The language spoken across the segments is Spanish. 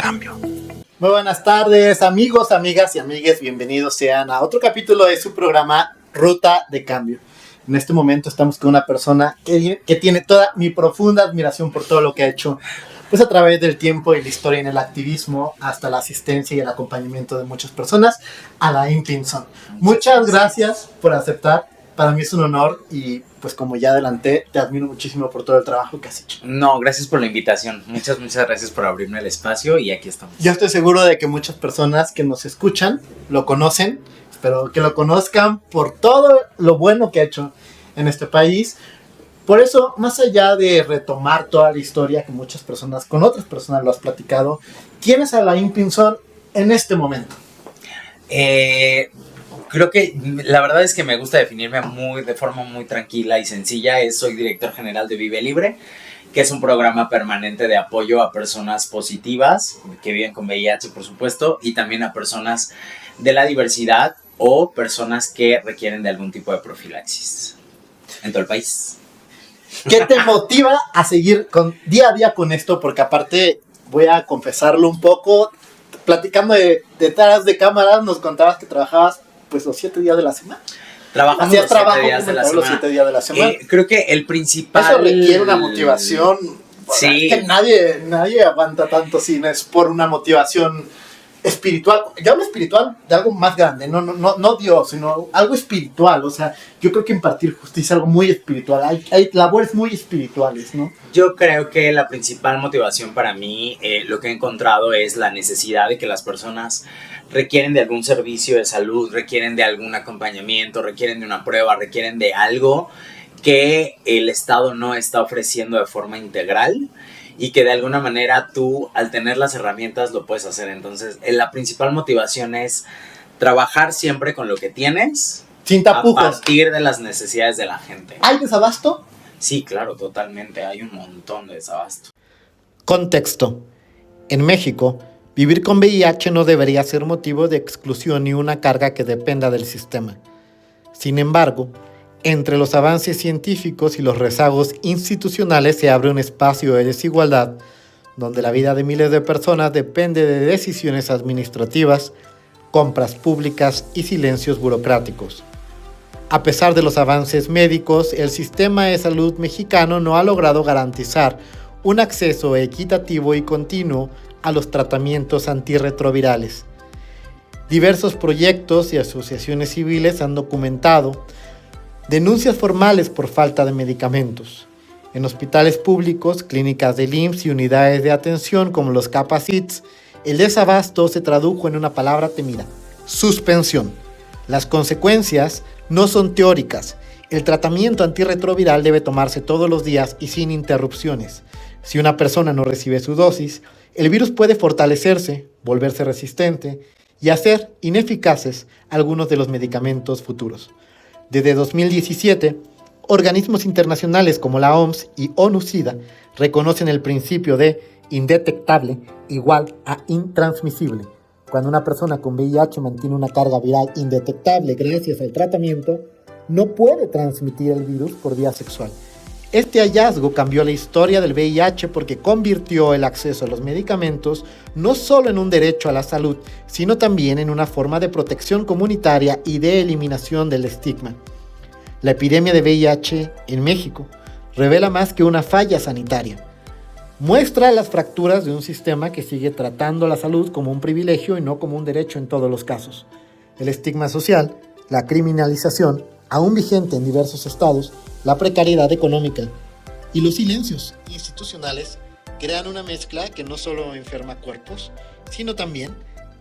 cambio. Muy buenas tardes, amigos, amigas y amigues. Bienvenidos sean a otro capítulo de su programa Ruta de Cambio. En este momento estamos con una persona que tiene toda mi profunda admiración por todo lo que ha hecho, pues a través del tiempo y la historia en el activismo, hasta la asistencia y el acompañamiento de muchas personas, Alain Pinzón. Muchas gracias por aceptar. Para mí es un honor y pues como ya adelanté, te admiro muchísimo por todo el trabajo que has hecho. No, gracias por la invitación. Muchas gracias por abrirme el espacio y aquí estamos. Yo estoy seguro de que muchas personas que nos escuchan lo conocen, espero que lo conozcan por todo lo bueno que ha hecho en este país. Por eso, más allá de retomar toda la historia que muchas personas, con otras personas lo has platicado, ¿quién es Alain Pinzón en este momento? Creo que la verdad es que me gusta definirme de forma muy tranquila y sencilla. Soy director general de Vive Libre, que es un programa permanente de apoyo a personas positivas que viven con VIH, por supuesto, y también a personas de la diversidad o personas que requieren de algún tipo de profilaxis en todo el país. ¿Qué te motiva a seguir día a día con esto? Porque aparte, voy a confesarlo un poco, platicando detrás de cámaras, nos contabas que trabajabas pues los 7 días de la semana. Trabajamos los 7 días de la semana. Los 7 días de la semana. Creo que el principal... Eso requiere una motivación. Sí. Es que nadie aguanta tanto si no es por una motivación espiritual. Yo hablo espiritual de algo más grande, no Dios, sino algo espiritual. O sea, yo creo que impartir justicia es algo muy espiritual. Hay labores muy espirituales, ¿no? Yo creo que la principal motivación para mí, lo que he encontrado es la necesidad de que las personas requieren de algún servicio de salud, requieren de algún acompañamiento, requieren de una prueba, requieren de algo que el Estado no está ofreciendo de forma integral y que de alguna manera tú, al tener las herramientas, lo puedes hacer. Entonces, la principal motivación es trabajar siempre con lo que tienes, sin tapujos, a partir de las necesidades de la gente. ¿Hay desabasto? Sí, claro, totalmente. Hay un montón de desabasto. Contexto. En México, vivir con VIH no debería ser motivo de exclusión ni una carga que dependa del sistema. Sin embargo, entre los avances científicos y los rezagos institucionales se abre un espacio de desigualdad donde la vida de miles de personas depende de decisiones administrativas, compras públicas y silencios burocráticos. A pesar de los avances médicos, el sistema de salud mexicano no ha logrado garantizar un acceso equitativo y continuo a los tratamientos antirretrovirales. Diversos proyectos y asociaciones civiles han documentado denuncias formales por falta de medicamentos. En hospitales públicos, clínicas del IMSS y unidades de atención como los Capacits, el desabasto se tradujo en una palabra temida: suspensión. Las consecuencias no son teóricas. El tratamiento antirretroviral debe tomarse todos los días y sin interrupciones. Si una persona no recibe su dosis, el virus puede fortalecerse, volverse resistente y hacer ineficaces algunos de los medicamentos futuros. Desde 2017, organismos internacionales como la OMS y ONU-SIDA reconocen el principio de indetectable igual a intransmisible. Cuando una persona con VIH mantiene una carga viral indetectable gracias al tratamiento, no puede transmitir el virus por vía sexual. Este hallazgo cambió la historia del VIH porque convirtió el acceso a los medicamentos no solo en un derecho a la salud, sino también en una forma de protección comunitaria y de eliminación del estigma. La epidemia de VIH en México revela más que una falla sanitaria. Muestra las fracturas de un sistema que sigue tratando la salud como un privilegio y no como un derecho en todos los casos. El estigma social, la criminalización, aún vigente en diversos estados, la precariedad económica y los silencios institucionales crean una mezcla que no solo enferma cuerpos, sino también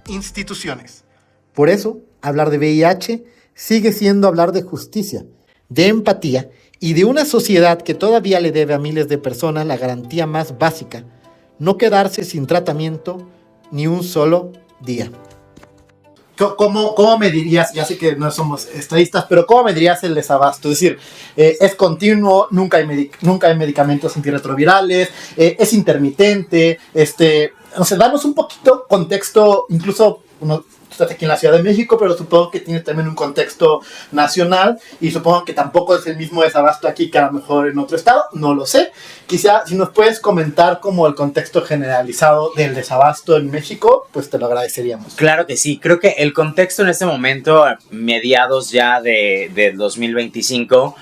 instituciones. Por eso, hablar de VIH sigue siendo hablar de justicia, de empatía y de una sociedad que todavía le debe a miles de personas la garantía más básica: no quedarse sin tratamiento ni un solo día. ¿Cómo medirías? Ya sé que no somos estadistas, pero ¿cómo medirías el desabasto? Es decir, ¿es continuo? ¿Nunca hay medicamentos antirretrovirales? ¿Es intermitente? No sé, danos un poquito contexto, incluso estás aquí en la Ciudad de México, pero supongo que tienes también un contexto nacional y supongo que tampoco es el mismo desabasto aquí que a lo mejor en otro estado, no lo sé. Quizá si nos puedes comentar como el contexto generalizado del desabasto en México, pues te lo agradeceríamos. Claro que sí, creo que el contexto en este momento, mediados ya del 2025,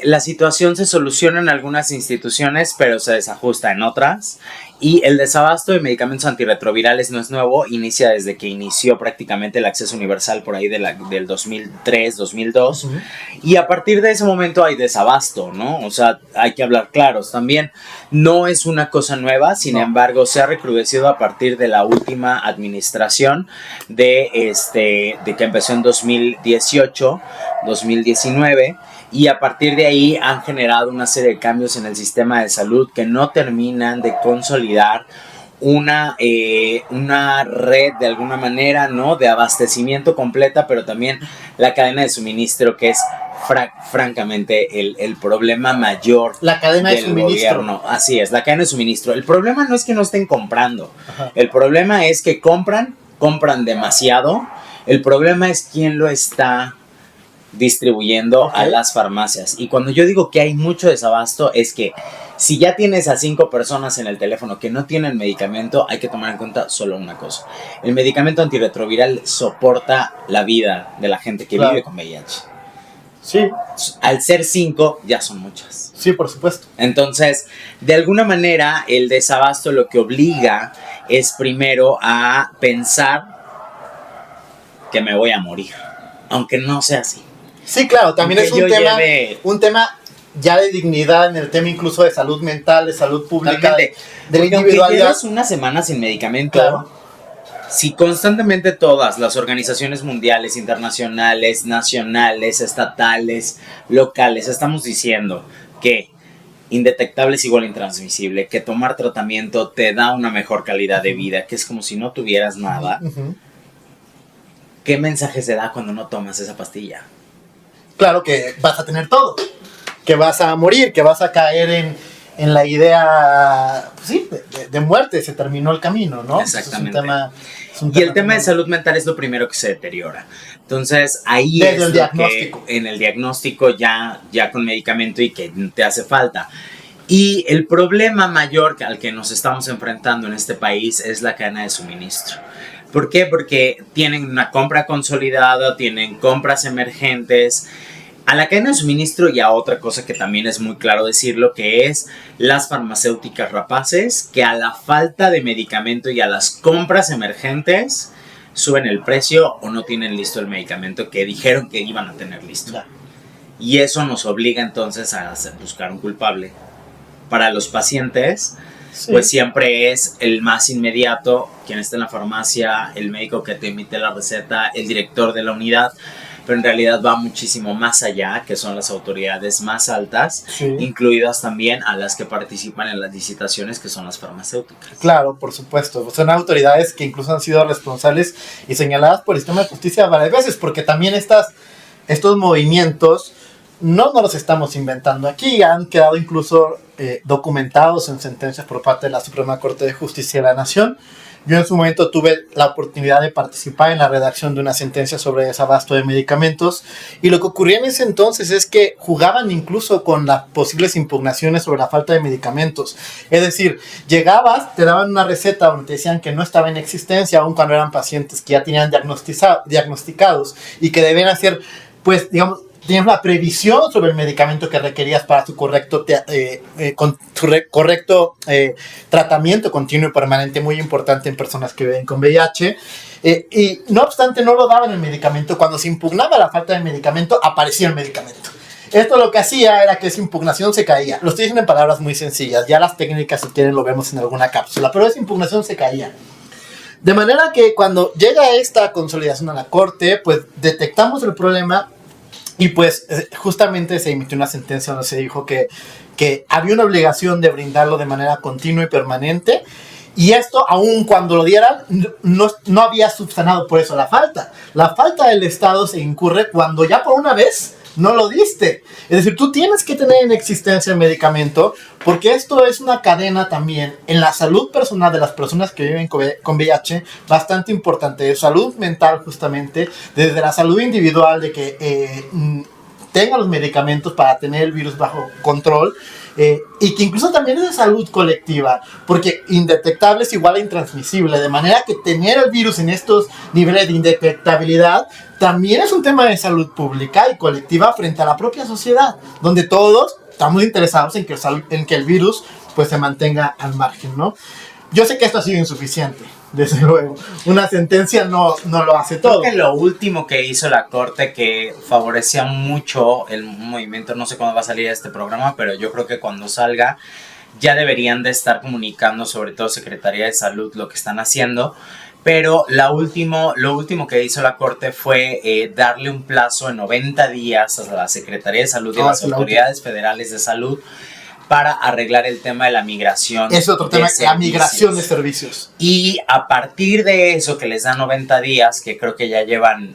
la situación se soluciona en algunas instituciones, pero se desajusta en otras. Y el desabasto de medicamentos antirretrovirales no es nuevo, inicia desde que inició prácticamente el acceso universal por ahí del 2003, 2002. Uh-huh. Y a partir de ese momento hay desabasto, ¿no? O sea, hay que hablar claros también. No es una cosa nueva, sin embargo, se ha recrudecido a partir de la última administración de que empezó en 2018, 2019. Y a partir de ahí han generado una serie de cambios en el sistema de salud que no terminan de consolidar una red de alguna manera, ¿no? De abastecimiento completa, pero también la cadena de suministro, que es francamente el problema mayor. La cadena de suministro. Gobierno. Así es, la cadena de suministro. El problema no es que no estén comprando. Ajá. El problema es que compran demasiado. El problema es quién lo está distribuyendo a las farmacias. Y cuando yo digo que hay mucho desabasto, es que si ya tienes a 5 personas en el teléfono que no tienen medicamento, hay que tomar en cuenta solo una cosa. El medicamento antirretroviral soporta la vida de la gente que vive con VIH. Sí. Al ser 5, ya son muchas. Sí, por supuesto. Entonces, de alguna manera, el desabasto lo que obliga es primero a pensar que me voy a morir, aunque no sea así. Sí, claro, también es un tema ya de dignidad, en el tema incluso de salud mental, de salud pública, de la individualidad. Aunque llevas una semana sin medicamento, claro. Si constantemente todas las organizaciones mundiales, internacionales, nacionales, estatales, locales, estamos diciendo que indetectable es igual a intransmisible, que tomar tratamiento te da una mejor calidad de vida, que es como si no tuvieras nada, ¿qué mensaje se da cuando no tomas esa pastilla? Claro que vas a tener todo, que vas a morir, que vas a caer en la idea, pues sí, de muerte, se terminó el camino, ¿no? Exactamente. Y el tema de salud mental es lo primero que se deteriora. Entonces, ahí desde el diagnóstico. En el diagnóstico ya con medicamento y que te hace falta. Y el problema mayor al que nos estamos enfrentando en este país es la cadena de suministro. ¿Por qué? Porque tienen una compra consolidada, tienen compras emergentes. A la cadena de suministro y a otra cosa que también es muy claro decirlo, que es las farmacéuticas rapaces, que a la falta de medicamento y a las compras emergentes suben el precio o no tienen listo el medicamento que dijeron que iban a tener listo. Y eso nos obliga entonces a buscar un culpable. Para los pacientes, sí, pues siempre es el más inmediato, quien está en la farmacia, el médico que te emite la receta, el director de la unidad. Pero en realidad va muchísimo más allá, que son las autoridades más altas, sí, incluidas también a las que participan en las licitaciones, que son las farmacéuticas. Claro, por supuesto. Son autoridades que incluso han sido responsables y señaladas por el sistema de justicia varias veces, porque también estos movimientos no los estamos inventando aquí, han quedado incluso documentados en sentencias por parte de la Suprema Corte de Justicia de la Nación. Yo en su momento tuve la oportunidad de participar en la redacción de una sentencia sobre desabasto de medicamentos, y lo que ocurría en ese entonces es que jugaban incluso con las posibles impugnaciones sobre la falta de medicamentos. Es decir, llegabas, te daban una receta donde te decían que no estaba en existencia, aun cuando eran pacientes que ya tenían diagnosticados y que debían hacer, pues, digamos, tenías una previsión sobre el medicamento que requerías para su correcto tratamiento continuo y permanente, muy importante en personas que viven con VIH. Y no obstante, no lo daban el medicamento. Cuando se impugnaba la falta de medicamento, aparecía el medicamento. Esto lo que hacía era que esa impugnación se caía. Lo estoy diciendo en palabras muy sencillas. Ya las técnicas, si quieren, lo vemos en alguna cápsula. Pero esa impugnación se caía. De manera que cuando llega esta consolidación a la corte, pues detectamos el problema. Y pues justamente se emitió una sentencia donde se dijo que había una obligación de brindarlo de manera continua y permanente. Y esto, aun cuando lo dieran, no había subsanado por eso la falta. La falta del Estado se incurre cuando ya por una vez no lo diste. Es decir, tú tienes que tener en existencia el medicamento porque esto es una cadena también en la salud personal de las personas que viven con VIH bastante importante, de salud mental justamente, desde la salud individual de que tenga los medicamentos para tener el virus bajo control, y que incluso también es de salud colectiva, porque indetectable es igual a intransmisible, de manera que tener el virus en estos niveles de indetectabilidad también es un tema de salud pública y colectiva frente a la propia sociedad, donde todos estamos interesados en que el virus pues se mantenga al margen, ¿no? Yo sé que esto ha sido insuficiente, desde luego. Una sentencia no lo hace todo. Creo que lo último que hizo la Corte que favorecía mucho el movimiento, no sé cuándo va a salir este programa, pero yo creo que cuando salga ya deberían de estar comunicando, sobre todo Secretaría de Salud, lo que están haciendo. Pero lo último que hizo la Corte fue darle un plazo de 90 días a la Secretaría de Salud y a las autoridades federales de salud para arreglar el tema de la migración. Es otro tema, la migración de servicios. Y a partir de eso, que les dan 90 días, que creo que ya llevan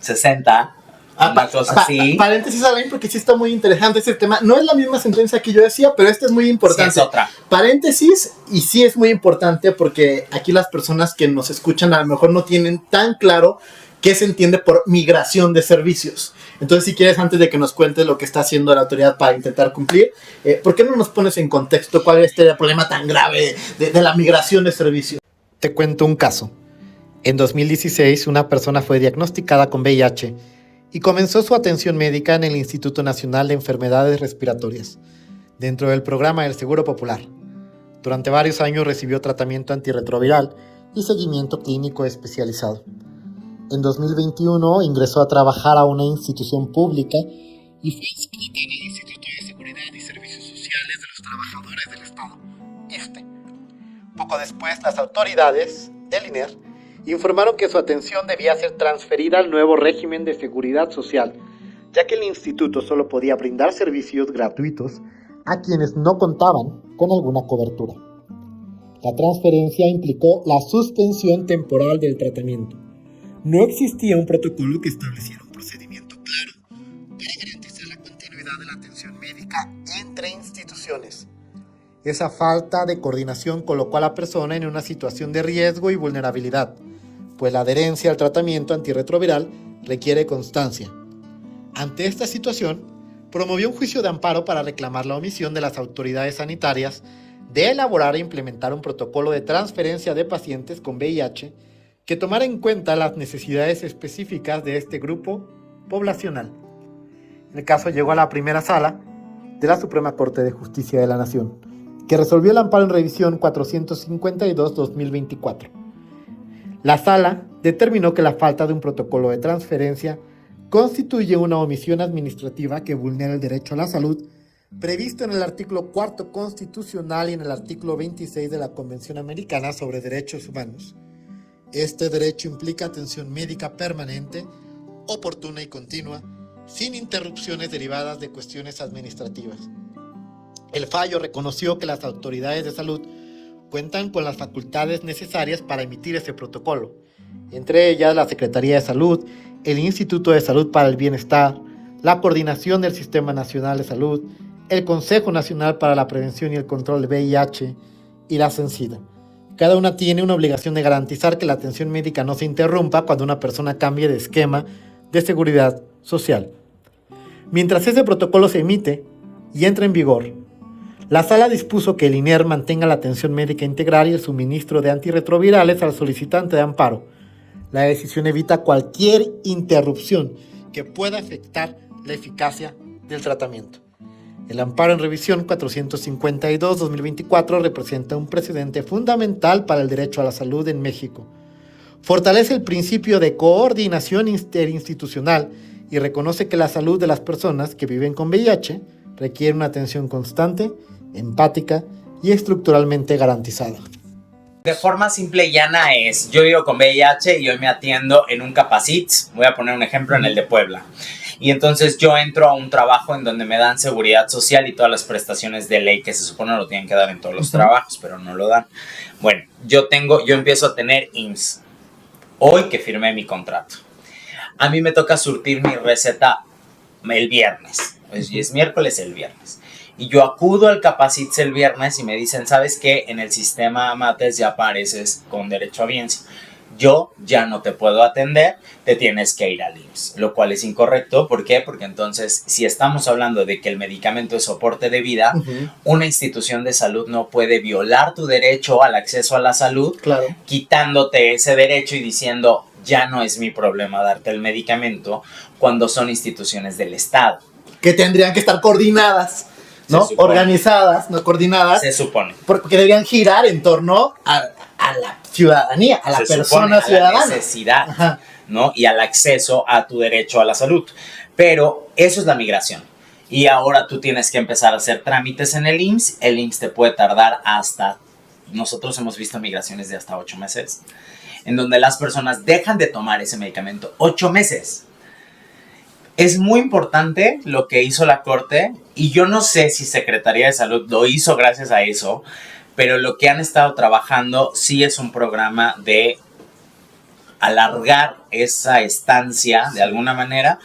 60, una cosa así. Paréntesis, Alain, porque sí está muy interesante ese tema. No es la misma sentencia que yo decía, pero esta es muy importante. Sí, es otra. Paréntesis, y sí es muy importante porque aquí las personas que nos escuchan a lo mejor no tienen tan claro qué se entiende por migración de servicios. Entonces, si quieres, antes de que nos cuentes lo que está haciendo la autoridad para intentar cumplir, ¿por qué no nos pones en contexto cuál es este problema tan grave de la migración de servicios? Te cuento un caso. En 2016, una persona fue diagnosticada con VIH y comenzó su atención médica en el Instituto Nacional de Enfermedades Respiratorias, dentro del programa del Seguro Popular. Durante varios años recibió tratamiento antirretroviral y seguimiento clínico especializado. En 2021 ingresó a trabajar a una institución pública y fue inscrita en el Instituto de Seguridad y Servicios Sociales de los Trabajadores del Estado, ISSSTE. Poco después, las autoridades del INER informaron que su atención debía ser transferida al nuevo régimen de seguridad social, ya que el instituto solo podía brindar servicios gratuitos a quienes no contaban con alguna cobertura. La transferencia implicó la suspensión temporal del tratamiento. No existía un protocolo que estableciera un procedimiento claro para garantizar la continuidad de la atención médica entre instituciones. Esa falta de coordinación colocó a la persona en una situación de riesgo y vulnerabilidad, pues la adherencia al tratamiento antirretroviral requiere constancia. Ante esta situación, promovió un juicio de amparo para reclamar la omisión de las autoridades sanitarias de elaborar e implementar un protocolo de transferencia de pacientes con VIH que tomara en cuenta las necesidades específicas de este grupo poblacional. El caso llegó a la primera sala de la Suprema Corte de Justicia de la Nación, que resolvió el amparo en revisión 452-2024. La sala determinó que la falta de un protocolo de transferencia constituye una omisión administrativa que vulnera el derecho a la salud previsto en el artículo 4 constitucional y en el artículo 26 de la Convención Americana sobre Derechos Humanos. Este derecho implica atención médica permanente, oportuna y continua, sin interrupciones derivadas de cuestiones administrativas. El fallo reconoció que las autoridades de salud cuentan con las facultades necesarias para emitir ese protocolo, entre ellas la Secretaría de Salud, el Instituto de Salud para el Bienestar, la Coordinación del Sistema Nacional de Salud, el Consejo Nacional para la Prevención y el Control de VIH y la CENSIDA. Cada una tiene una obligación de garantizar que la atención médica no se interrumpa cuando una persona cambie de esquema de seguridad social. Mientras ese protocolo se emite y entra en vigor, la sala dispuso que el INER mantenga la atención médica integral y el suministro de antirretrovirales al solicitante de amparo. La decisión evita cualquier interrupción que pueda afectar la eficacia del tratamiento. El amparo en revisión 452-2024 representa un precedente fundamental para el derecho a la salud en México. Fortalece el principio de coordinación interinstitucional y reconoce que la salud de las personas que viven con VIH requiere una atención constante, empática y estructuralmente garantizada. De forma simple y llana es, yo vivo con VIH y hoy me atiendo en un Capacits, voy a poner un ejemplo en el de Puebla. Y entonces yo entro a un trabajo en donde me dan seguridad social y todas las prestaciones de ley que se supone lo tienen que dar en todos los trabajos, pero no lo dan. Bueno, yo empiezo a tener IMSS hoy que firmé mi contrato. A mí me toca surtir mi receta el viernes. Es miércoles, el viernes. Y yo acudo al Capacits el viernes y me dicen, ¿sabes qué? En el sistema Mates ya apareces con derecho a audiencia. Yo ya no te puedo atender, te tienes que ir al IMSS, lo cual es incorrecto. ¿Por qué? Porque entonces, si estamos hablando de que el medicamento es soporte de vida, una institución de salud no puede violar tu derecho al acceso a la salud, quitándote ese derecho y diciendo, ya no es mi problema darte el medicamento, cuando son instituciones del Estado. Que tendrían que estar coordinadas, ¿no? Organizadas, no coordinadas. Se supone. Porque deberían girar en torno a la ciudadanía, a la persona ciudadana. A la necesidad, ¿no? Y al acceso a tu derecho a la salud. Pero eso es la migración. Y ahora tú tienes que empezar a hacer trámites en el IMSS. El IMSS te puede tardar hasta... Nosotros hemos visto migraciones de hasta 8 meses, en donde las personas dejan de tomar ese medicamento 8 meses. Es muy importante lo que hizo la Corte, y yo no sé si Secretaría de Salud lo hizo gracias a eso, pero lo que han estado trabajando sí es un programa de alargar esa estancia de alguna manera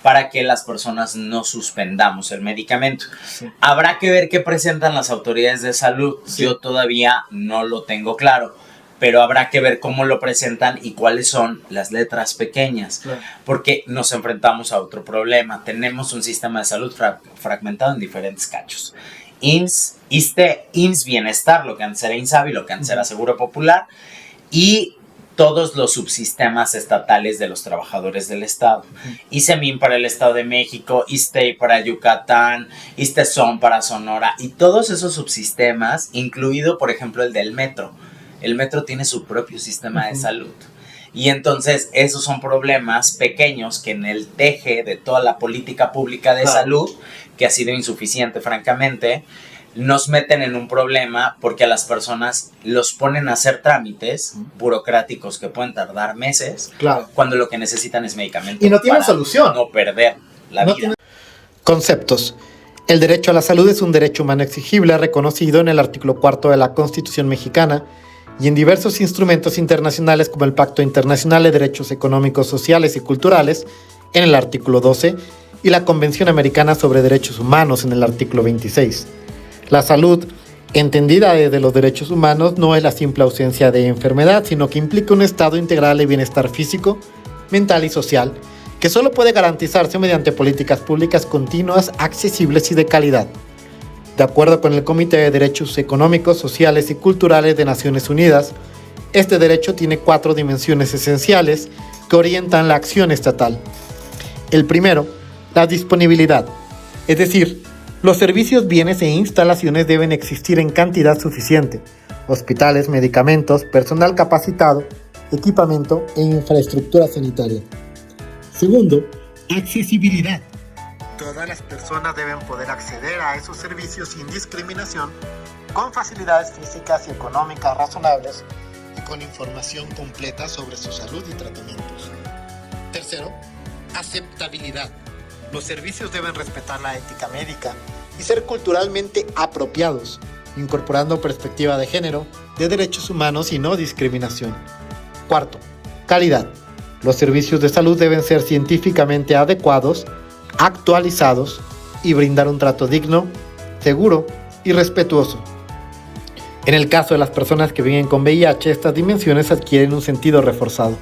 para que las personas no suspendamos el medicamento. Sí. Habrá que ver qué presentan las autoridades de salud. Sí. Yo todavía no lo tengo claro, pero habrá que ver cómo lo presentan y cuáles son las letras pequeñas, claro, porque nos enfrentamos a otro problema. Tenemos un sistema de salud fragmentado en diferentes cachos. IMSS, ISSSTE, IMSS Bienestar, lo que antes era INSABI, lo que antes era Seguro Popular, y todos los subsistemas estatales de los trabajadores del Estado. ISEMIN para el Estado de México, ISSSTE para Yucatán, ISSSTESON para Sonora, y todos esos subsistemas, incluido, por ejemplo, el del metro. El metro tiene su propio sistema de salud. Y entonces esos son problemas pequeños que en el teje de toda la política pública de salud, que ha sido insuficiente francamente, nos meten en un problema porque a las personas los ponen a hacer trámites burocráticos que pueden tardar meses, cuando lo que necesitan es medicamento. Y no tienen solución. No perder la vida. Conceptos. El derecho a la salud es un derecho humano exigible reconocido en el artículo 4 de la Constitución mexicana y en diversos instrumentos internacionales como el Pacto Internacional de Derechos Económicos, Sociales y Culturales en el artículo 12 y la Convención Americana sobre Derechos Humanos en el artículo 26. La salud, entendida desde los derechos humanos, no es la simple ausencia de enfermedad, sino que implica un estado integral de bienestar físico, mental y social, que solo puede garantizarse mediante políticas públicas continuas, accesibles y de calidad. De acuerdo con el Comité de Derechos Económicos, Sociales y Culturales de Naciones Unidas, este derecho tiene 4 dimensiones esenciales que orientan la acción estatal. El primero, la disponibilidad, es decir, los servicios, bienes e instalaciones deben existir en cantidad suficiente: hospitales, medicamentos, personal capacitado, equipamiento e infraestructura sanitaria. Segundo, accesibilidad. Todas las personas deben poder acceder a esos servicios sin discriminación, con facilidades físicas y económicas razonables y con información completa sobre su salud y tratamientos. Tercero, aceptabilidad. Los servicios deben respetar la ética médica y ser culturalmente apropiados, incorporando perspectiva de género, de derechos humanos y no discriminación. Cuarto, calidad. Los servicios de salud deben ser científicamente adecuados, actualizados y brindar un trato digno, seguro y respetuoso. En el caso de las personas que viven con VIH, estas dimensiones adquieren un sentido reforzado.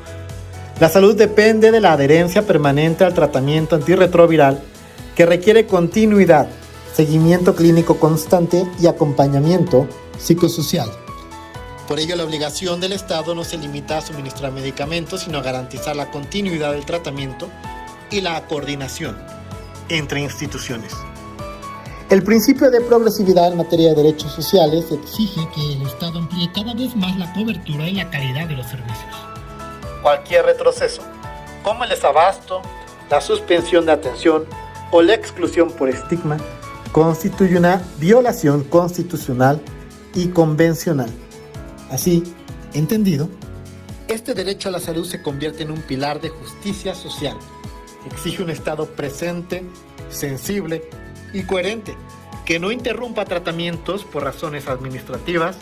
La salud depende de la adherencia permanente al tratamiento antirretroviral, que requiere continuidad, seguimiento clínico constante y acompañamiento psicosocial. Por ello, la obligación del Estado no se limita a suministrar medicamentos, sino a garantizar la continuidad del tratamiento y la coordinación entre instituciones. El principio de progresividad en materia de derechos sociales exige que el Estado amplíe cada vez más la cobertura y la calidad de los servicios. Cualquier retroceso, como el desabasto, la suspensión de atención o la exclusión por estigma, constituye una violación constitucional y convencional. Así, entendido, este derecho a la salud se convierte en un pilar de justicia social. Exige un Estado presente, sensible y coherente, que no interrumpa tratamientos por razones administrativas,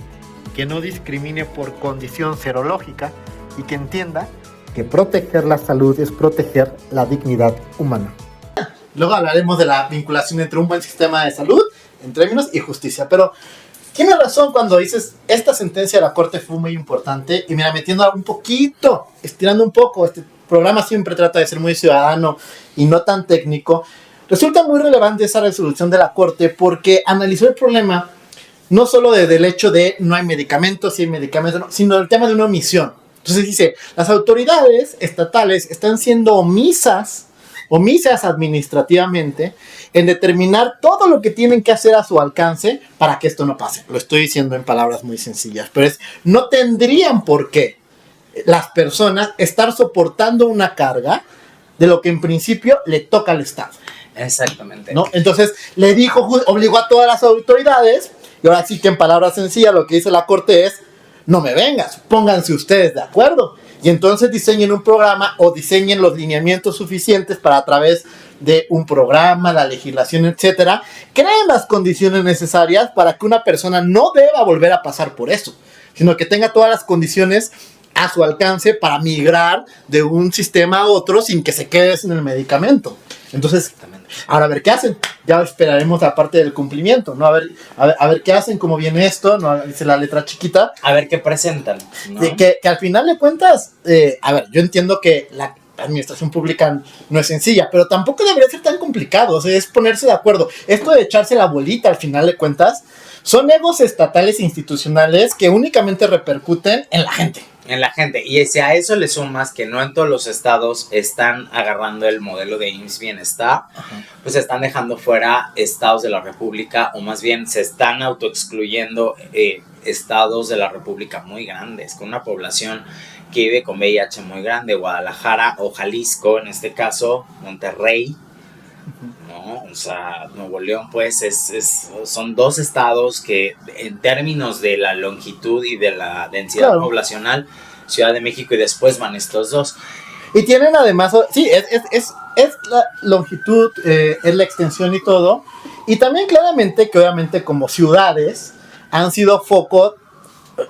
que no discrimine por condición serológica y que entienda que proteger la salud es proteger la dignidad humana. Luego hablaremos de la vinculación entre un buen sistema de salud en términos y justicia. Pero tienes razón cuando dices, esta sentencia de la Corte fue muy importante. Y mira, metiendo un poquito, estirando un poco, este programa siempre trata de ser muy ciudadano y no tan técnico. Resulta muy relevante esa resolución de la Corte porque analizó el problema no solo desde el hecho de no hay medicamentos, sí hay medicamentos, no, sino el tema de una omisión. Entonces dice, las autoridades estatales están siendo omisas administrativamente en determinar todo lo que tienen que hacer a su alcance para que esto no pase. Lo estoy diciendo en palabras muy sencillas, pero no tendrían por qué las personas estar soportando una carga de lo que en principio le toca al Estado. Exactamente. ¿No? Entonces le dijo, obligó a todas las autoridades, y ahora sí que en palabras sencillas lo que dice la Corte es, no me vengas, pónganse ustedes de acuerdo. Y entonces diseñen un programa o diseñen los lineamientos suficientes para a través de un programa, la legislación, etcétera, creen las condiciones necesarias para que una persona no deba volver a pasar por eso, sino que tenga todas las condiciones a su alcance para migrar de un sistema a otro sin que se quede sin el medicamento. Entonces, ahora a ver qué hacen. Ya esperaremos la parte del cumplimiento, ¿no? A ver qué hacen, cómo viene esto, ¿no? Dice la letra chiquita. A ver qué presentan, ¿no? Que al final de cuentas, a ver, yo entiendo que la administración pública no es sencilla, pero tampoco debería ser tan complicado, o sea, es ponerse de acuerdo. Esto de echarse la bolita al final de cuentas, son egos estatales e institucionales que únicamente repercuten en la gente. En la gente, y si a eso le sumas que no en todos los estados están agarrando el modelo de IMSS Bienestar, pues están dejando fuera estados de la República, o más bien se están autoexcluyendo estados de la República muy grandes, con una población que vive con VIH muy grande, Guadalajara o Jalisco, en este caso, Monterrey, ¿no? O sea, Nuevo León, pues, son dos estados que en términos de la longitud y de la densidad poblacional, Ciudad de México y después van estos dos. Y tienen además, sí, es la longitud, es la extensión y todo. Y también claramente que obviamente como ciudades han sido foco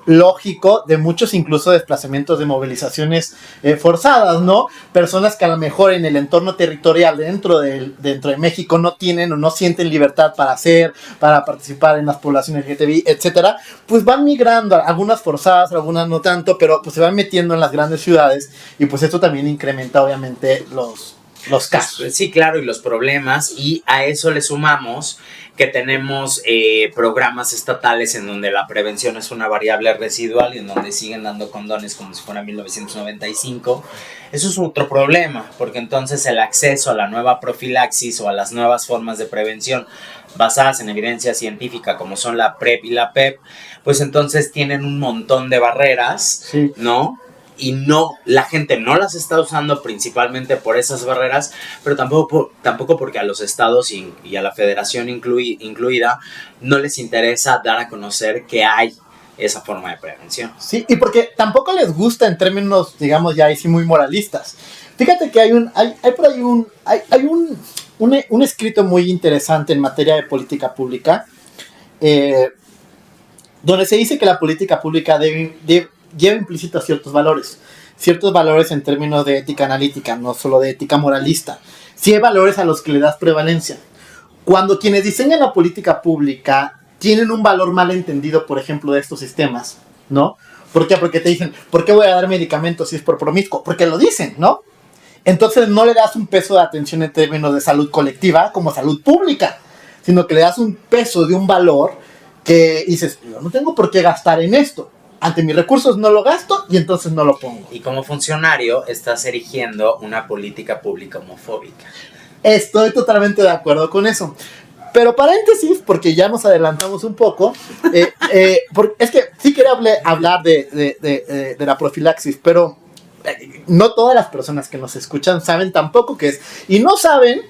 lógico de muchos incluso desplazamientos de movilizaciones forzadas, ¿no? Personas que a lo mejor en el entorno territorial dentro de México no tienen o no sienten libertad para participar en las poblaciones LGTBI, etcétera, pues van migrando, algunas forzadas, algunas no tanto, pero pues se van metiendo en las grandes ciudades y pues esto también incrementa obviamente los casos. Sí, claro, y los problemas, y a eso le sumamos que tenemos programas estatales en donde la prevención es una variable residual y en donde siguen dando condones como si fuera 1995. Eso es otro problema, porque entonces el acceso a la nueva profilaxis o a las nuevas formas de prevención basadas en evidencia científica como son la PrEP y la PEP, pues entonces tienen un montón de barreras, sí, ¿no? Y la gente no las está usando principalmente por esas barreras, pero tampoco porque a los estados y a la federación incluida no les interesa dar a conocer que hay esa forma de prevención. Sí, y porque tampoco les gusta en términos, digamos, ya ahí sí muy moralistas. Fíjate que hay por ahí un escrito muy interesante en materia de política pública, donde se dice que la política pública lleva implícitos ciertos valores en términos de ética analítica, no solo de ética moralista. Sí hay valores a los que le das prevalencia. Cuando quienes diseñan la política pública tienen un valor mal entendido, por ejemplo, de estos sistemas, ¿no? ¿Por qué? Porque te dicen, ¿por qué voy a dar medicamentos si es por promiscuo? Porque lo dicen, ¿no? Entonces no le das un peso de atención en términos de salud colectiva como salud pública, sino que le das un peso de un valor que dices, yo no tengo por qué gastar en esto. Ante mis recursos no lo gasto y entonces no lo pongo. Y como funcionario estás erigiendo una política pública homofóbica. Estoy totalmente de acuerdo con eso. Pero paréntesis, porque ya nos adelantamos un poco, es que sí quería hablar de la profilaxis, pero no todas las personas que nos escuchan saben tampoco qué es. Y no saben,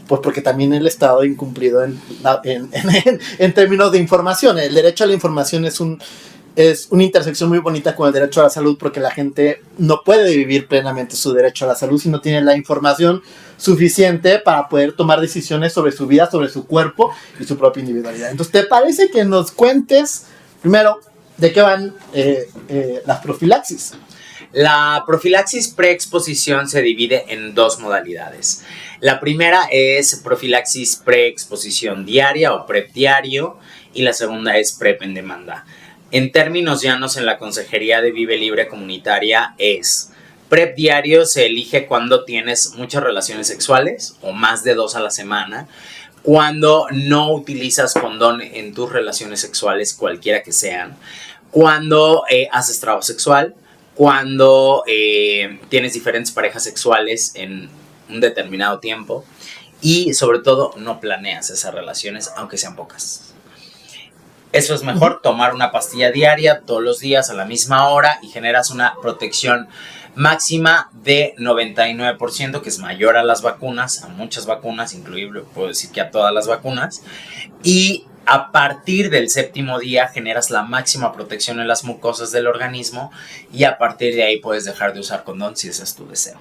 pues porque también el Estado ha incumplido en términos de información. El derecho a la información es una intersección muy bonita con el derecho a la salud, porque la gente no puede vivir plenamente su derecho a la salud si no tiene la información suficiente para poder tomar decisiones sobre su vida, sobre su cuerpo y su propia individualidad. Entonces, ¿te parece que nos cuentes primero de qué van las profilaxis? La profilaxis preexposición se divide en dos modalidades. La primera es profilaxis preexposición diaria o PrEP diario y la segunda es PrEP en demanda. En términos llanos, en la Consejería de Vive Libre Comunitaria es PrEP diario se elige cuando tienes muchas relaciones sexuales o más de 2 a la semana, cuando no utilizas condón en tus relaciones sexuales, cualquiera que sean, cuando haces trabajo sexual, cuando tienes diferentes parejas sexuales en un determinado tiempo y sobre todo no planeas esas relaciones aunque sean pocas. Eso es mejor, tomar una pastilla diaria todos los días a la misma hora y generas una protección máxima de 99%, que es mayor a las vacunas, a muchas vacunas, incluible, puedo decir que a todas las vacunas, y a partir del 7º día generas la máxima protección en las mucosas del organismo y a partir de ahí puedes dejar de usar condón si ese es tu deseo.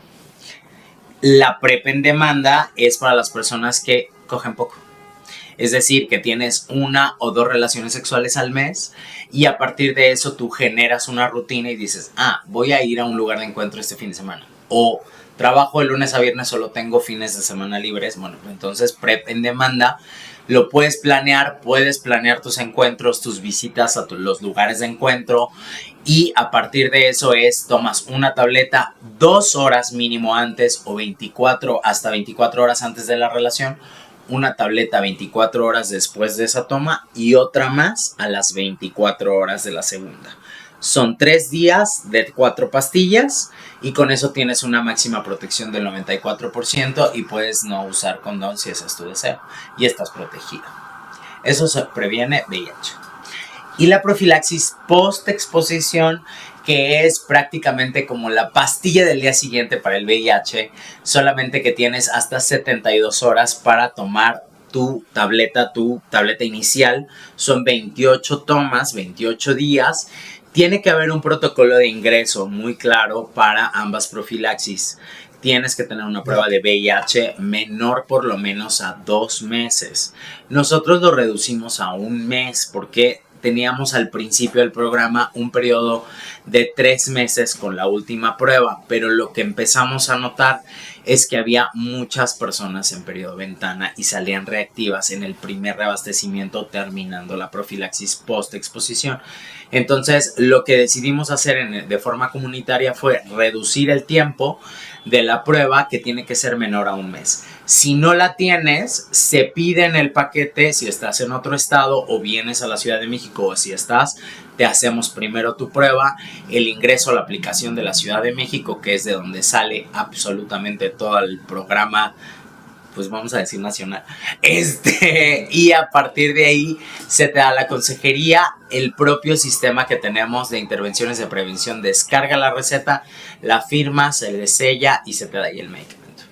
La PrEP en demanda es para las personas que cogen poco. Es decir, que tienes 1 o 2 relaciones sexuales al mes y a partir de eso tú generas una rutina y dices, voy a ir a un lugar de encuentro este fin de semana. O trabajo de lunes a viernes, solo tengo fines de semana libres. Bueno, entonces PrEP en demanda lo puedes planear tus encuentros, tus visitas a los lugares de encuentro y a partir de eso tomas una tableta 2 horas mínimo antes o hasta 24 horas antes de la relación, una tableta 24 horas después de esa toma y otra más a las 24 horas de la segunda. Son 3 días de 4 pastillas y con eso tienes una máxima protección del 94% y puedes no usar condón si ese es tu deseo y estás protegida. Eso se previene VIH. Y la profilaxis post-exposición, que es prácticamente como la pastilla del día siguiente para el VIH, solamente que tienes hasta 72 horas para tomar tu tableta inicial. Son 28 tomas, 28 días. Tiene que haber un protocolo de ingreso muy claro para ambas profilaxis. Tienes que tener una prueba de VIH menor por lo menos a 2 meses. Nosotros lo reducimos a 1 mes porque teníamos al principio del programa un periodo de 3 meses con la última prueba, pero lo que empezamos a notar es que había muchas personas en periodo ventana y salían reactivas en el primer reabastecimiento terminando la profilaxis post-exposición. Entonces, lo que decidimos hacer de forma comunitaria fue reducir el tiempo de la prueba, que tiene que ser menor a 1 mes. Si no la tienes, se pide en el paquete, si estás en otro estado o vienes a la Ciudad de México o si estás, te hacemos primero tu prueba, el ingreso a la aplicación de la Ciudad de México, que es de donde sale absolutamente todo el programa, pues vamos a decir nacional, y a partir de ahí se te da la consejería, el propio sistema que tenemos de intervenciones de prevención, descarga la receta, la firma, se le sella y se te da ahí el medicamento.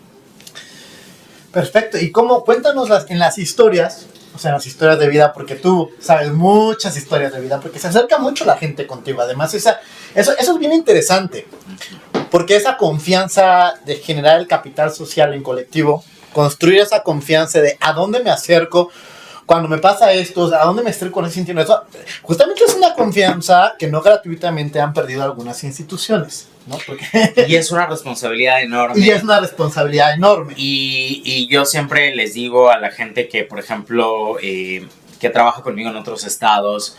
Perfecto, y cómo, cuéntanos en las historias, o sea, en las historias de vida, porque tú sabes muchas historias de vida, porque se acerca mucho la gente contigo, además eso es bien interesante, porque esa confianza de generar el capital social en colectivo, construir esa confianza de a dónde me acerco cuando me pasa esto, a dónde me estoy sintiendo eso, justamente es una confianza que no gratuitamente han perdido algunas instituciones, ¿no? Y es una responsabilidad enorme. Y yo siempre les digo a la gente que, por ejemplo, que trabaja conmigo en otros estados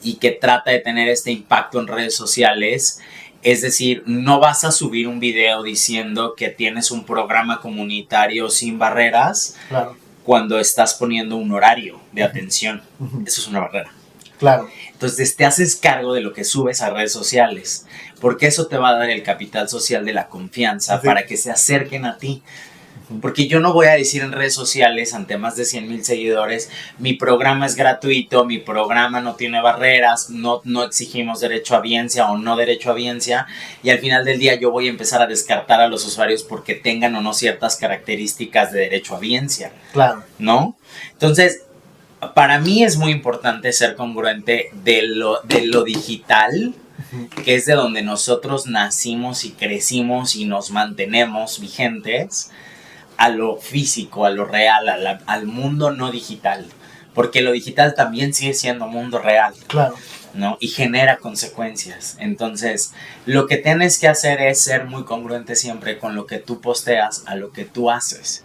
y que trata de tener este impacto en redes sociales. Es decir, no vas a subir un video diciendo que tienes un programa comunitario sin barreras, claro, cuando estás poniendo un horario de atención. Eso es una barrera. Claro. Entonces te haces cargo de lo que subes a redes sociales, porque eso te va a dar el capital social de la confianza, sí, para que se acerquen a ti. Porque yo no voy a decir en redes sociales ante más de 100,000 seguidores, mi programa es gratuito, mi programa no tiene barreras, no exigimos derecho a audiencia o no derecho a audiencia, y al final del día yo voy a empezar a descartar a los usuarios porque tengan o no ciertas características de derecho a audiencia. Claro. ¿No? Entonces, para mí es muy importante ser congruente de lo digital, que es de donde nosotros nacimos y crecimos y nos mantenemos vigentes, a lo físico, a lo real, al mundo no digital, porque lo digital también sigue siendo mundo real. Claro. ¿no? Y genera consecuencias. Entonces, lo que tienes que hacer es ser muy congruente siempre con lo que tú posteas a lo que tú haces.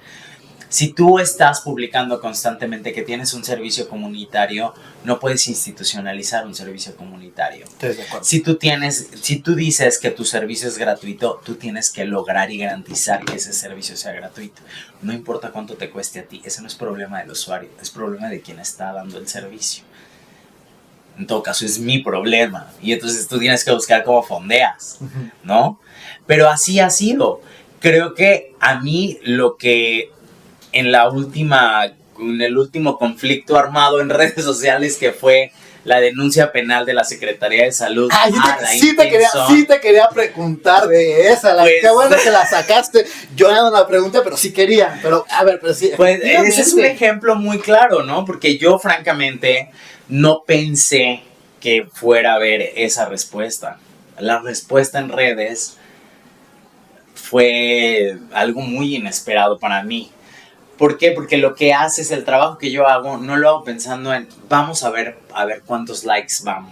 Si tú estás publicando constantemente que tienes un servicio comunitario, no puedes institucionalizar un servicio comunitario. Estoy de acuerdo. Si tú dices que tu servicio es gratuito, tú tienes que lograr y garantizar que ese servicio sea gratuito. No importa cuánto te cueste a ti, ese no es problema del usuario, es problema de quien está dando el servicio. En todo caso, es mi problema. Y entonces tú tienes que buscar cómo fondeas, ¿no? Pero así ha sido. Creo que a mí lo que en el último conflicto armado en redes sociales, que fue la denuncia penal de la Secretaría de Salud. Sí te quería preguntar de esa. Pues, qué bueno que la sacaste. Yo no la pregunté, pero sí quería. Pero, a ver, pero sí. Pues ese es un ejemplo muy claro, ¿no? Porque yo, francamente, no pensé que fuera a haber esa respuesta. La respuesta en redes fue algo muy inesperado para mí. ¿Por qué? Porque lo que haces, el trabajo que yo hago, no lo hago pensando en vamos a ver cuántos likes van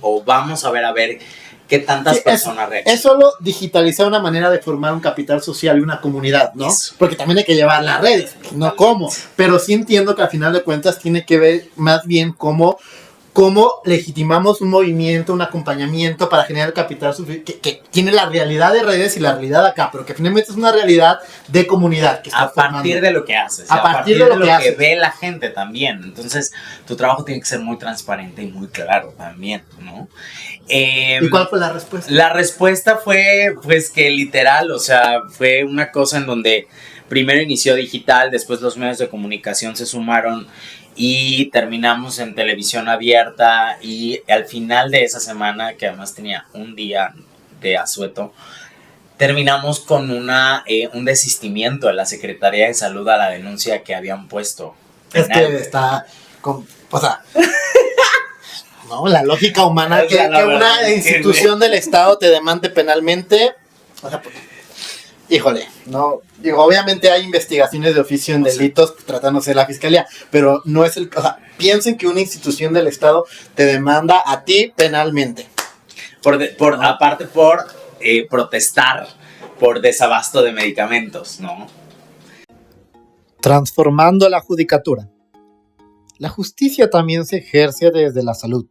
o vamos a ver qué tantas personas reaccionan. Es solo digitalizar una manera de formar un capital social y una comunidad, ¿no? Eso. Porque también hay que llevar las redes, no cómo. Pero sí entiendo que al final de cuentas tiene que ver más bien cómo legitimamos un movimiento, un acompañamiento para generar capital que tiene la realidad de redes y la realidad acá, pero que finalmente es una realidad de comunidad que está a partir de lo que haces, a partir de lo que ve la gente también. Entonces tu trabajo tiene que ser muy transparente y muy claro también, ¿no? ¿Y cuál fue la respuesta? La respuesta fue pues que literal, o sea, fue una cosa en donde primero inició digital, después los medios de comunicación se sumaron y terminamos en televisión abierta, y al final de esa semana, que además tenía un día de asueto, terminamos con un desistimiento de la Secretaría de Salud a la denuncia que habían puesto. Es que está o sea, no, la lógica humana que una institución del Estado te demande penalmente, o sea, pues, híjole, no, digo, obviamente hay investigaciones de oficio en delitos tratándose de la fiscalía, pero no es o sea, piensen que una institución del Estado te demanda a ti penalmente. Aparte por protestar por desabasto de medicamentos, ¿no? Transformando la judicatura. La justicia también se ejerce desde la salud.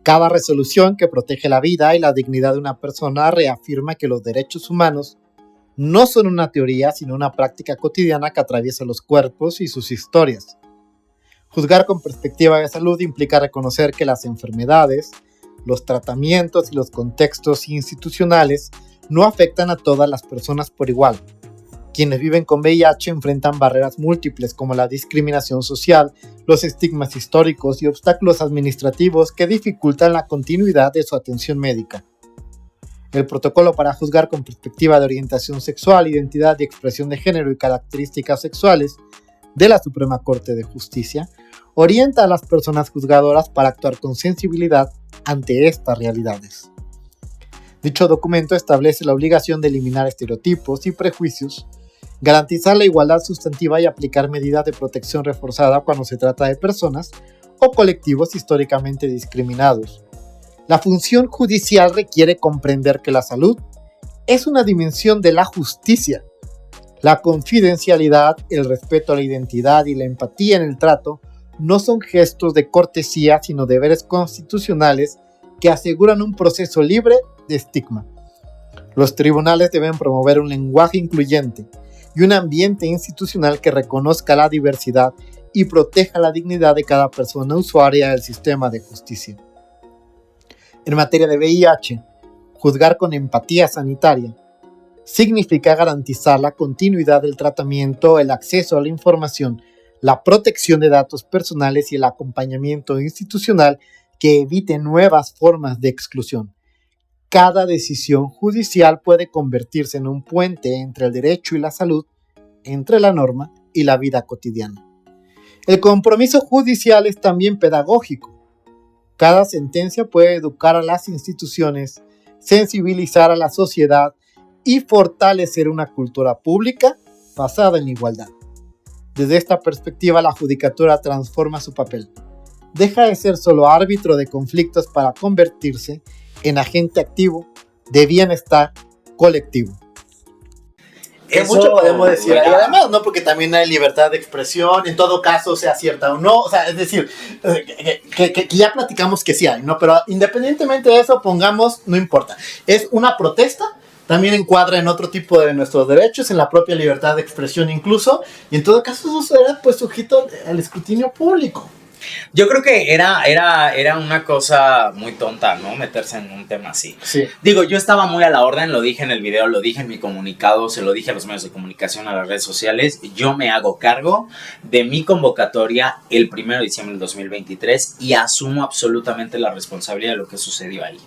Cada resolución que protege la vida y la dignidad de una persona reafirma que los derechos humanos no son una teoría, sino una práctica cotidiana que atraviesa los cuerpos y sus historias. Juzgar con perspectiva de salud implica reconocer que las enfermedades, los tratamientos y los contextos institucionales no afectan a todas las personas por igual. Quienes viven con VIH enfrentan barreras múltiples como la discriminación social, los estigmas históricos y obstáculos administrativos que dificultan la continuidad de su atención médica. El protocolo para juzgar con perspectiva de orientación sexual, identidad y expresión de género y características sexuales de la Suprema Corte de Justicia orienta a las personas juzgadoras para actuar con sensibilidad ante estas realidades. Dicho documento establece la obligación de eliminar estereotipos y prejuicios, garantizar la igualdad sustantiva y aplicar medidas de protección reforzada cuando se trata de personas o colectivos históricamente discriminados. La función judicial requiere comprender que la salud es una dimensión de la justicia. La confidencialidad, el respeto a la identidad y la empatía en el trato no son gestos de cortesía, sino deberes constitucionales que aseguran un proceso libre de estigma. Los tribunales deben promover un lenguaje incluyente y un ambiente institucional que reconozca la diversidad y proteja la dignidad de cada persona usuaria del sistema de justicia. En materia de VIH, juzgar con empatía sanitaria significa garantizar la continuidad del tratamiento, el acceso a la información, la protección de datos personales y el acompañamiento institucional que evite nuevas formas de exclusión. Cada decisión judicial puede convertirse en un puente entre el derecho y la salud, entre la norma y la vida cotidiana. El compromiso judicial es también pedagógico. Cada sentencia puede educar a las instituciones, sensibilizar a la sociedad y fortalecer una cultura pública basada en igualdad. Desde esta perspectiva, la judicatura transforma su papel. deja de ser solo árbitro de conflictos para convertirse en agente activo de bienestar colectivo. Que mucho podemos decir. Y además, ¿no? Porque también hay libertad de expresión, en todo caso, sea cierta o no. O sea, es decir, que ya platicamos que sí hay, ¿no? Pero independientemente de eso, pongamos, no importa. Es una protesta, también encuadra en otro tipo de nuestros derechos, en la propia libertad de expresión incluso. Y en todo caso, eso era pues sujeto al escrutinio público. Yo creo que era una cosa muy tonta, ¿no? Meterse en un tema así. Sí. Digo, yo estaba muy a la orden, lo dije en el video, lo dije en mi comunicado, se lo dije a los medios de comunicación, a las redes sociales. Yo me hago cargo de mi convocatoria el 1 de diciembre del 2023 y asumo absolutamente la responsabilidad de lo que sucedió ahí.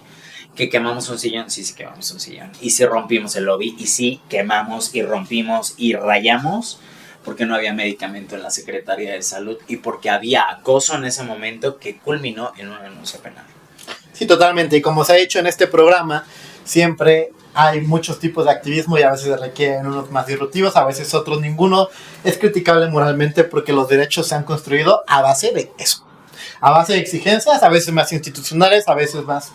¿Que quemamos un sillón? Sí, quemamos un sillón. Y sí rompimos el lobby, y sí quemamos y rompimos y rayamos, porque no había medicamento en la Secretaría de Salud y porque había acoso en ese momento que culminó en una denuncia penal. Sí, totalmente. Y como se ha dicho en este programa, siempre hay muchos tipos de activismo y a veces requieren unos más disruptivos, a veces otros ninguno. Es criticable moralmente porque los derechos se han construido a base de eso. A base de exigencias, a veces más institucionales, a veces más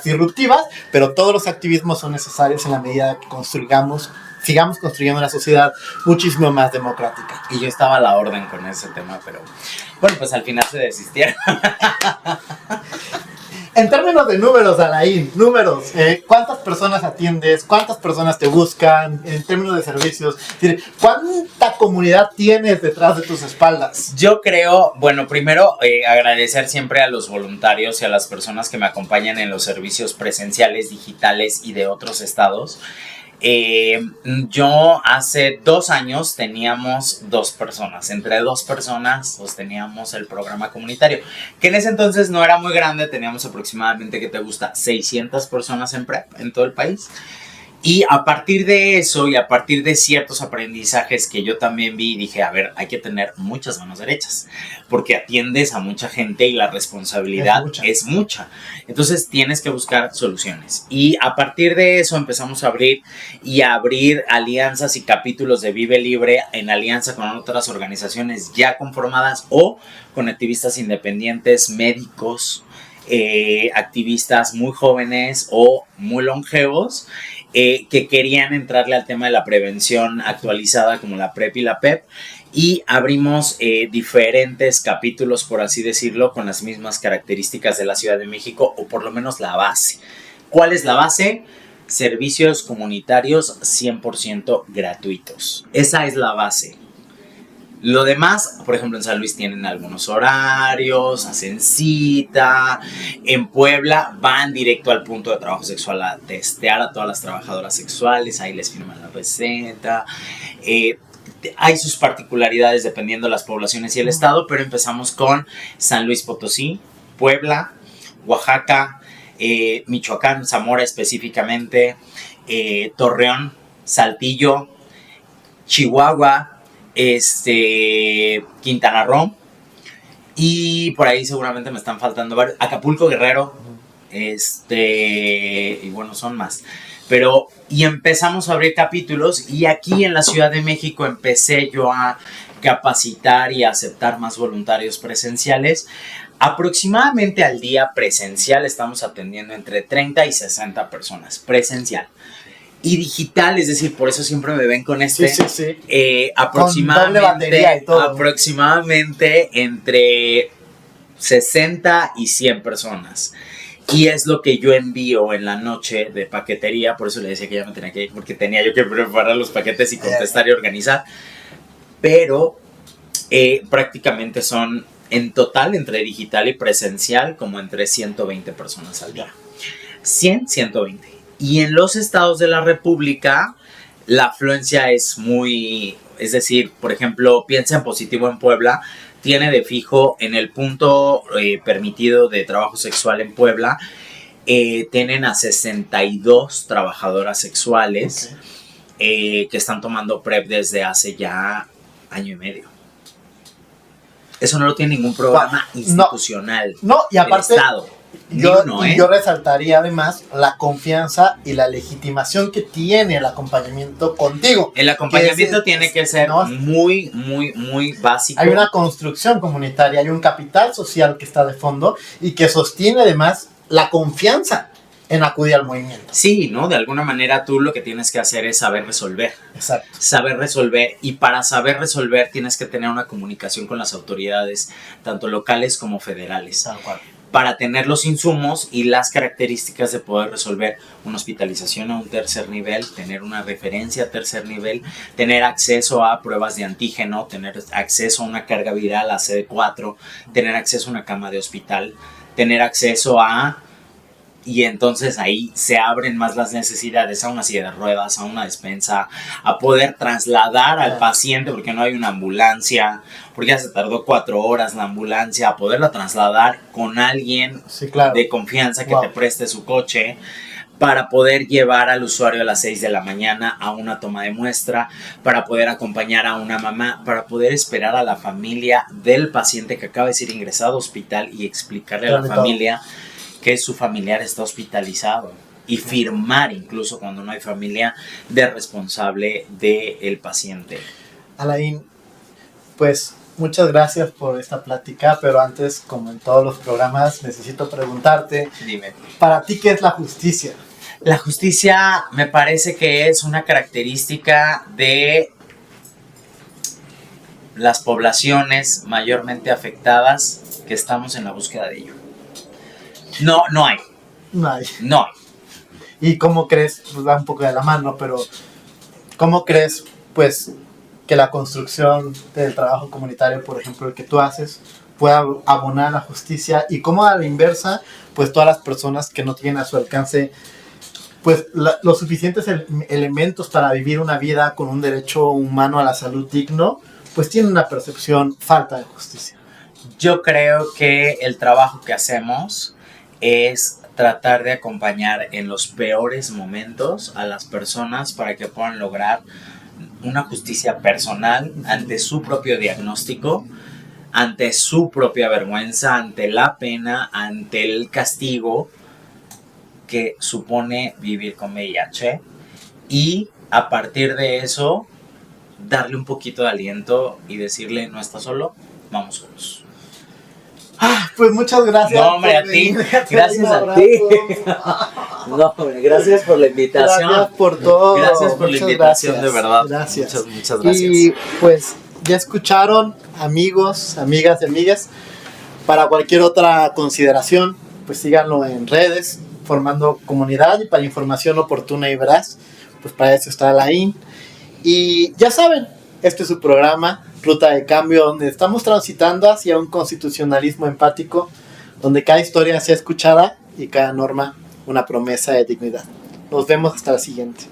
disruptivas, pero todos los activismos son necesarios en la medida que sigamos construyendo una sociedad muchísimo más democrática. Y yo estaba a la orden con ese tema, pero bueno, pues al final se desistieron. En términos de números, Alain, ¿cuántas personas atiendes? ¿Cuántas personas te buscan? En términos de servicios, ¿cuánta comunidad tienes detrás de tus espaldas? Yo creo, bueno, primero agradecer siempre a los voluntarios y a las personas que me acompañan en los servicios presenciales, digitales y de otros estados. Yo hace 2 años teníamos 2 personas. Entre 2 personas sosteníamos el programa comunitario, que en ese entonces no era muy grande. Teníamos aproximadamente, ¿qué te gusta? 600 personas en PrEP en todo el país. Y a partir de eso y a partir de ciertos aprendizajes que yo también vi, dije, a ver, hay que tener muchas manos derechas, porque atiendes a mucha gente y la responsabilidad es mucha. Entonces tienes que buscar soluciones. Y a partir de eso empezamos a abrir alianzas y capítulos de Vive Libre en alianza con otras organizaciones ya conformadas o con activistas independientes, médicos, activistas muy jóvenes o muy longevos, que querían entrarle al tema de la prevención actualizada como la PrEP y la PEP, y abrimos diferentes capítulos, por así decirlo, con las mismas características de la Ciudad de México, o por lo menos la base. ¿Cuál es la base? Servicios comunitarios 100% gratuitos. Esa es la base. Lo demás, por ejemplo, en San Luis tienen algunos horarios, hacen cita. En Puebla van directo al punto de trabajo sexual a testear a todas las trabajadoras sexuales, ahí les firman la receta. Hay sus particularidades dependiendo de las poblaciones y el estado, pero empezamos con San Luis Potosí, Puebla, Oaxaca, Michoacán, Zamora específicamente, Torreón, Saltillo, Chihuahua, Quintana Roo, y por ahí seguramente me están faltando varios. Acapulco, Guerrero, y bueno, son más. Pero, y empezamos a abrir capítulos, y aquí en la Ciudad de México empecé yo a capacitar y a aceptar más voluntarios presenciales. Aproximadamente al día presencial estamos atendiendo entre 30 y 60 personas, presencial. Y digital, es decir, por eso siempre me ven con Sí. Aproximadamente entre 60 y 100 personas. Y es lo que yo envío en la noche de paquetería. Por eso le decía que ya me tenía que ir, porque tenía yo que preparar los paquetes y contestar y organizar. Pero prácticamente son en total, entre digital y presencial, como entre 120 personas al día. 120. Y en los estados de la República, la afluencia es es decir, por ejemplo, piensa en positivo en Puebla, tiene de fijo en el punto permitido de trabajo sexual en Puebla, tienen a 62 trabajadoras sexuales que están tomando PrEP desde hace ya 1 año y medio. Eso no lo tiene ningún programa institucional y aparte, del Estado. Yo resaltaría además la confianza y la legitimación que tiene el acompañamiento contigo. El acompañamiento tiene que ser, ¿no?, muy, muy, muy básico. Hay una construcción comunitaria, hay un capital social que está de fondo y que sostiene además la confianza en acudir al movimiento. Sí, ¿no? De alguna manera tú lo que tienes que hacer es saber resolver. Exacto. Saber resolver, y para saber resolver tienes que tener una comunicación con las autoridades, tanto locales como federales. Tal cual. Para tener los insumos y las características de poder resolver una hospitalización a un tercer nivel, tener una referencia a tercer nivel, tener acceso a pruebas de antígeno, tener acceso a una carga viral a CD4, tener acceso a una cama de hospital, tener acceso a... Y entonces ahí se abren más las necesidades a una silla de ruedas, a una despensa, a poder trasladar al paciente porque no hay una ambulancia, porque ya se tardó 4 horas la ambulancia, a poderla trasladar con alguien de confianza que te preste su coche, para poder llevar al usuario a las 6 de la mañana a una toma de muestra, para poder acompañar a una mamá, para poder esperar a la familia del paciente que acaba de ser ingresado al hospital y explicarle a la familia que su familiar está hospitalizado, y firmar incluso cuando no hay familia de responsable del paciente. Alain, pues muchas gracias por esta plática, pero antes, como en todos los programas, necesito preguntarte, dime, ¿para ti qué es la justicia? La justicia me parece que es una característica de las poblaciones mayormente afectadas que estamos en la búsqueda de ello. No hay. ¿Y cómo crees? Pues va un poco de la mano, pero ¿cómo crees, pues, que la construcción del trabajo comunitario, por ejemplo, el que tú haces, pueda abonar a la justicia? Y cómo a la inversa, pues todas las personas que no tienen a su alcance, pues, los suficientes elementos para vivir una vida con un derecho humano a la salud digno, pues tienen una percepción falta de justicia. Yo creo que el trabajo que hacemos es tratar de acompañar en los peores momentos a las personas para que puedan lograr una justicia personal ante su propio diagnóstico, ante su propia vergüenza, ante la pena, ante el castigo que supone vivir con VIH, y a partir de eso darle un poquito de aliento y decirle: no estás solo, vamos juntos. Pues muchas gracias. No, hombre, a ti. Gracias a ti. No, hombre, gracias por la invitación. Gracias por todo. Gracias por la invitación, de verdad. Gracias. Muchas gracias. Y pues ya escucharon, amigos, amigas y amigas. Para cualquier otra consideración, pues síganlo en redes, formando comunidad, y para información oportuna y veraz, pues para eso está Alain. Y ya saben, este es su programa Ruta de Cambio, donde estamos transitando hacia un constitucionalismo empático, donde cada historia sea escuchada y cada norma una promesa de dignidad. Nos vemos hasta la siguiente.